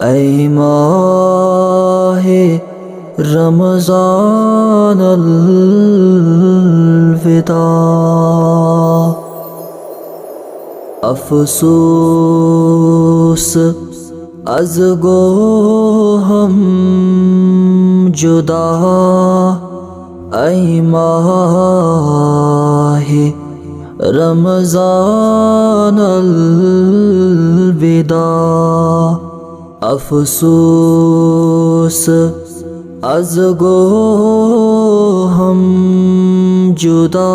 ऐ माहे रमज़ान अलविदा। अफ़सोस अज़ गो हम जुदा, ऐ माहे रमज़ान अलविदा। अफ़सोस अज़ गो हम जुदा,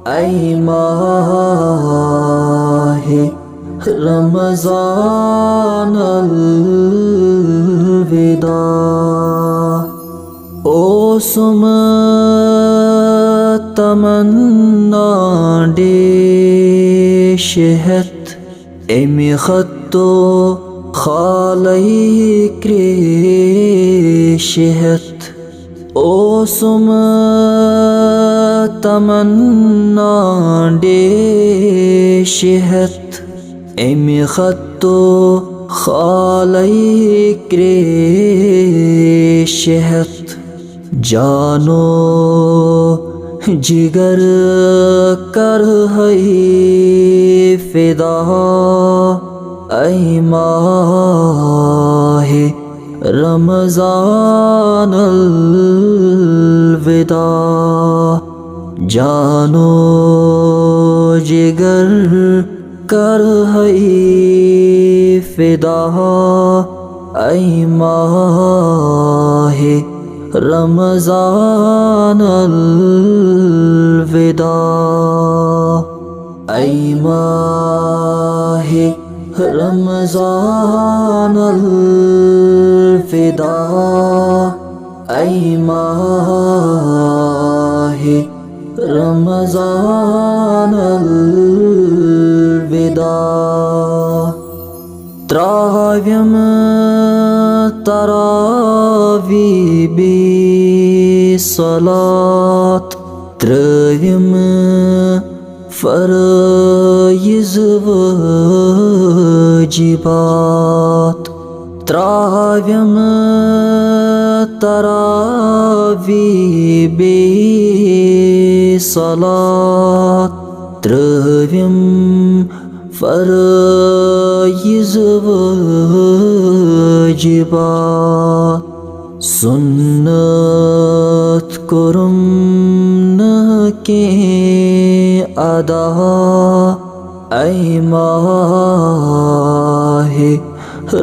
ऐ माहे रमज़ान अलविदा। ओ सुम तमन्ना डे शहत एमि खत्तो खालई क्रेशहत। ओ सुम तमन्ना डे शहत एमि खत्तो खालई क्रेशहत। जानो जिगर कर है फिदा, ऐ माहे रमज़ान अलविदा। जानो जिगर कर है फिदा, ऐ माहे रमज़ान अलविदा। ऐ माहे रमज़ान अलविदा। ऐ माहे रमज़ान अलविदा। त्राव्यम तरावी बे सलात, त्रव्यम फ़रइज़ वाजिबात। त्राव्यम तरावी बे सलात, त्रव्यम फ़रइज़ वाजिबात। सुन्नत कुरुम न के अदा, ऐ माहे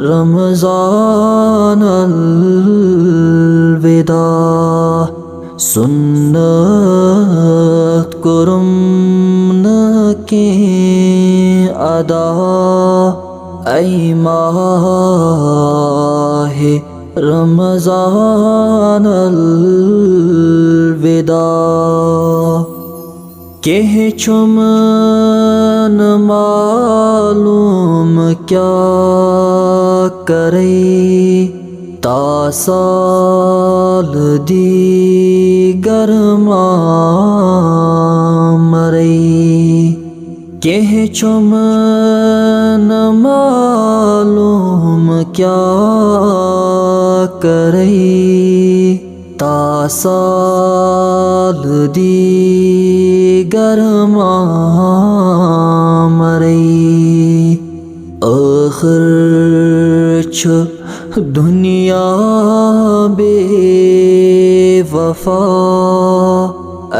रमज़ान अलविदा। सुन्नत कुरुम न के अदा, ऐ माहे रमज़ान अलविदा। केह छुम न मालूम क्या करे, तासाल दीगर मरई। केह छुम न मालूम क्या करे, तासाल दीगर मरई। आखिर छ दुनिया बेवफा, ऐ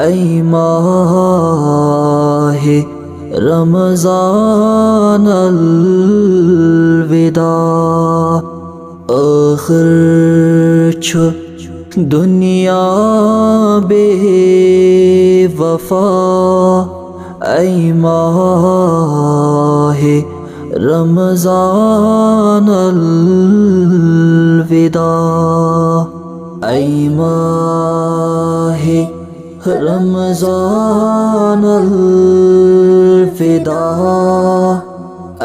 माहे रमज़ान अलविदा। आखिर छ दुनिया बेवफा, ऐ माहे रमज़ान अलविदा। ऐ माहे रमज़ान अलविदा। ऐ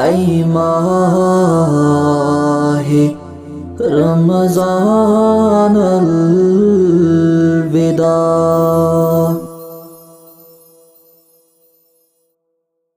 माहे रमज़ान अलविदा।